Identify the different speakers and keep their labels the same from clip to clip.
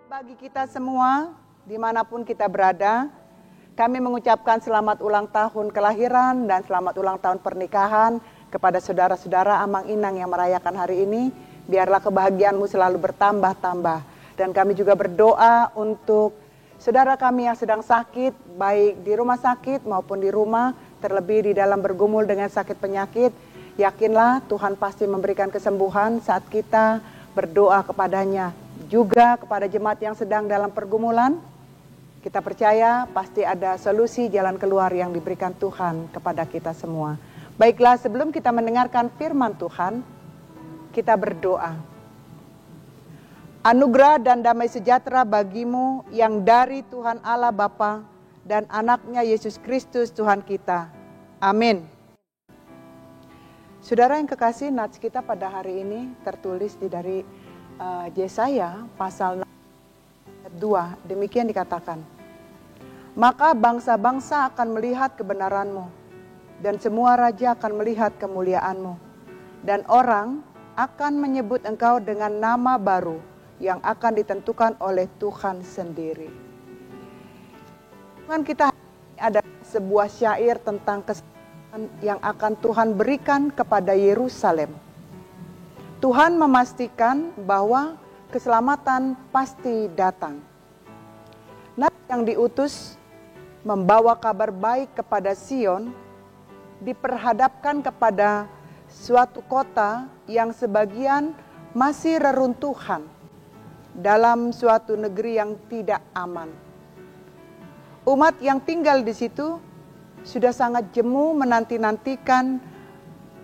Speaker 1: Bagi kita semua, dimanapun kita berada, kami mengucapkan selamat ulang tahun kelahiran dan selamat ulang tahun pernikahan kepada saudara-saudara Amang Inang yang merayakan hari ini. Biarlah kebahagiaanmu selalu bertambah-tambah. Dan kami juga berdoa untuk saudara kami yang sedang sakit, baik di rumah sakit maupun di rumah, terlebih di dalam bergumul dengan sakit penyakit. Yakinlah Tuhan pasti memberikan kesembuhan saat kita berdoa kepadanya. Juga kepada jemaat yang sedang dalam pergumulan, kita percaya pasti ada solusi jalan keluar yang diberikan Tuhan kepada kita semua. Baiklah, sebelum kita mendengarkan firman Tuhan, kita berdoa. Anugerah dan damai sejahtera bagimu yang dari Tuhan Allah Bapa dan anaknya Yesus Kristus Tuhan kita. Amin. Saudara yang kekasih, nats kita pada hari ini tertulis dari Yesaya pasal 2, demikian dikatakan. Maka bangsa-bangsa akan melihat kebenaranmu, dan semua raja akan melihat kemuliaanmu. Dan orang akan menyebut engkau dengan nama baru yang akan ditentukan oleh Tuhan sendiri. Tuhan kita ada sebuah syair tentang keselamatan yang akan Tuhan berikan kepada Yerusalem. Tuhan memastikan bahwa keselamatan pasti datang. Nabi yang diutus membawa kabar baik kepada Sion diperhadapkan kepada suatu kota yang sebagian masih reruntuhan dalam suatu negeri yang tidak aman. Umat yang tinggal di situ sudah sangat jemu menanti-nantikan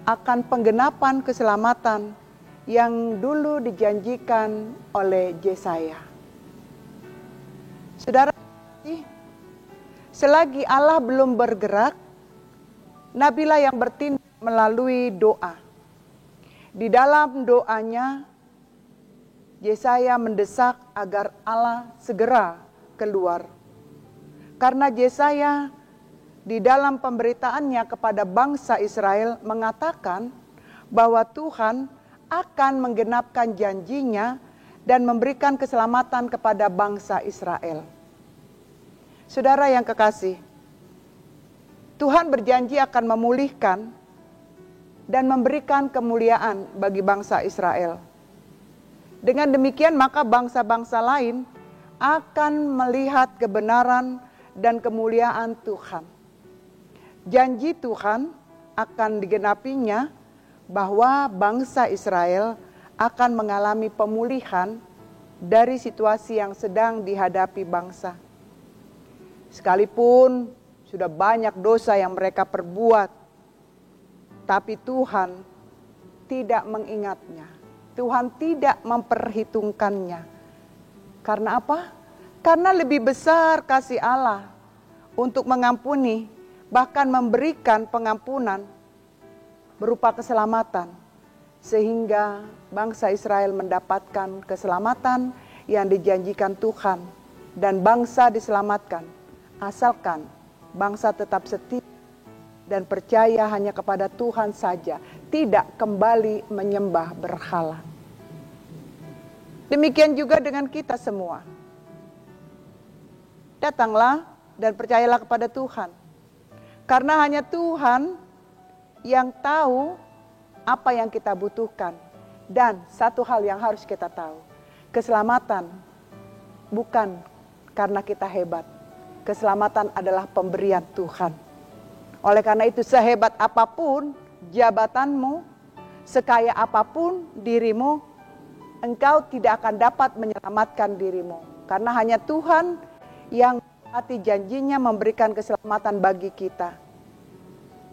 Speaker 1: akan penggenapan keselamatan yang dulu dijanjikan oleh Yesaya. Saudara, selagi Allah belum bergerak, nabilah yang bertindak melalui doa. Di dalam doanya, Yesaya mendesak agar Allah segera keluar. Karena Yesaya di dalam pemberitaannya kepada bangsa Israel mengatakan bahwa Tuhan akan menggenapkan janjinya dan memberikan keselamatan kepada bangsa Israel. Saudara yang kekasih, Tuhan berjanji akan memulihkan dan memberikan kemuliaan bagi bangsa Israel. Dengan demikian maka bangsa-bangsa lain akan melihat kebenaran dan kemuliaan Tuhan. Janji Tuhan akan digenapinya bahwa bangsa Israel akan mengalami pemulihan dari situasi yang sedang dihadapi bangsa. Sekalipun sudah banyak dosa yang mereka perbuat, tapi Tuhan tidak mengingatnya. Tuhan tidak memperhitungkannya. Karena apa? Karena lebih besar kasih Allah untuk mengampuni, bahkan memberikan pengampunan berupa keselamatan, sehingga bangsa Israel mendapatkan keselamatan yang dijanjikan Tuhan, dan bangsa diselamatkan asalkan bangsa tetap setia dan percaya hanya kepada Tuhan saja, tidak kembali menyembah berhala. Demikian juga dengan kita semua. Datanglah dan percayalah kepada Tuhan, karena hanya Tuhan yang tahu apa yang kita butuhkan. Dan satu hal yang harus kita tahu, keselamatan bukan karena kita hebat. Keselamatan adalah pemberian Tuhan. Oleh karena itu, sehebat apapun jabatanmu, sekaya apapun dirimu, engkau tidak akan dapat menyelamatkan dirimu. Karena hanya Tuhan yang hati janjinya memberikan keselamatan bagi kita.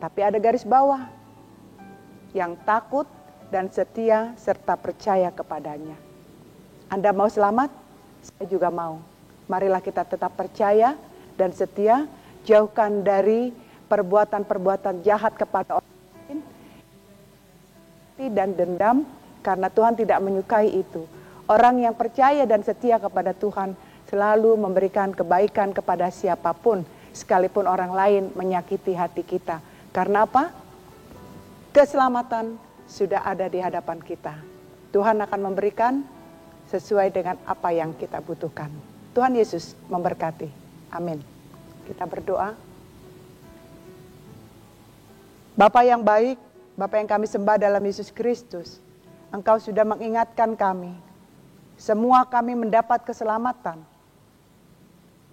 Speaker 1: Tapi ada garis bawah, yang takut dan setia serta percaya kepadanya. Anda mau selamat? Saya juga mau. Marilah kita tetap percaya dan setia, jauhkan dari perbuatan-perbuatan jahat kepada orang lain dan dendam, karena Tuhan tidak menyukai itu. Orang yang percaya dan setia kepada Tuhan selalu memberikan kebaikan kepada siapapun, sekalipun orang lain menyakiti hati kita. Karena apa? Keselamatan sudah ada di hadapan kita. Tuhan akan memberikan sesuai dengan apa yang kita butuhkan. Tuhan Yesus memberkati. Amin. Kita berdoa. Bapa yang baik, Bapa yang kami sembah dalam Yesus Kristus, Engkau sudah mengingatkan kami. Semua kami mendapat keselamatan.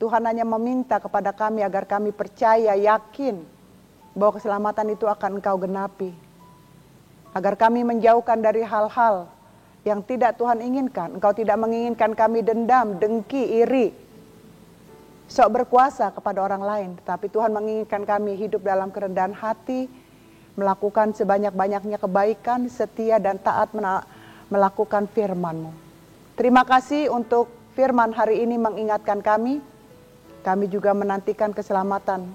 Speaker 1: Tuhan hanya meminta kepada kami agar kami percaya, yakin bahwa keselamatan itu akan Engkau genapi. Agar kami menjauhkan dari hal-hal yang tidak Tuhan inginkan. Engkau tidak menginginkan kami dendam, dengki, iri, sok berkuasa kepada orang lain. Tetapi Tuhan menginginkan kami hidup dalam kerendahan hati, melakukan sebanyak-banyaknya kebaikan, setia dan taat melakukan firman-Mu. Terima kasih untuk firman hari ini mengingatkan kami. Kami juga menantikan keselamatan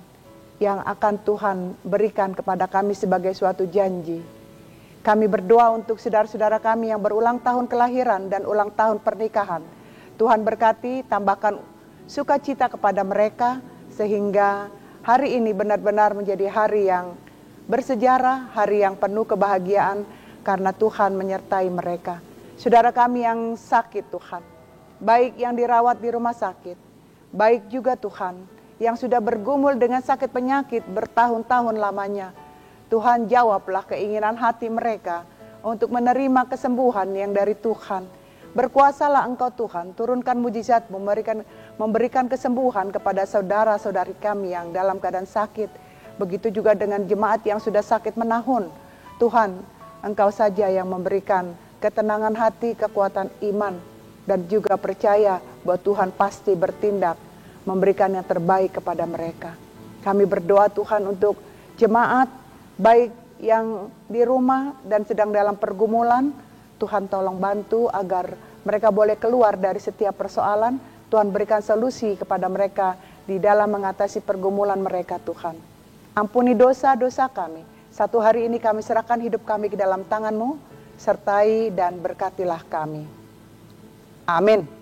Speaker 1: yang akan Tuhan berikan kepada kami sebagai suatu janji. Kami berdoa untuk saudara-saudara kami yang berulang tahun kelahiran dan ulang tahun pernikahan. Tuhan berkati, tambahkan sukacita kepada mereka, sehingga hari ini benar-benar menjadi hari yang bersejarah, hari yang penuh kebahagiaan, karena Tuhan menyertai mereka. Saudara kami yang sakit Tuhan, baik yang dirawat di rumah sakit, baik juga Tuhan, yang sudah bergumul dengan sakit penyakit bertahun-tahun lamanya. Tuhan, jawablah keinginan hati mereka untuk menerima kesembuhan yang dari Tuhan. Berkuasalah Engkau Tuhan, turunkan mujizat, memberikan kesembuhan kepada saudara-saudari kami yang dalam keadaan sakit. Begitu juga dengan jemaat yang sudah sakit menahun. Tuhan, Engkau saja yang memberikan ketenangan hati, kekuatan iman, dan juga percaya bahwa Tuhan pasti bertindak, memberikan yang terbaik kepada mereka. Kami berdoa Tuhan untuk jemaat, baik yang di rumah dan sedang dalam pergumulan, Tuhan tolong bantu agar mereka boleh keluar dari setiap persoalan. Tuhan berikan solusi kepada mereka di dalam mengatasi pergumulan mereka Tuhan. Ampuni dosa-dosa kami. Satu hari ini kami serahkan hidup kami ke dalam tangan-Mu, sertai dan berkatilah kami. Amin.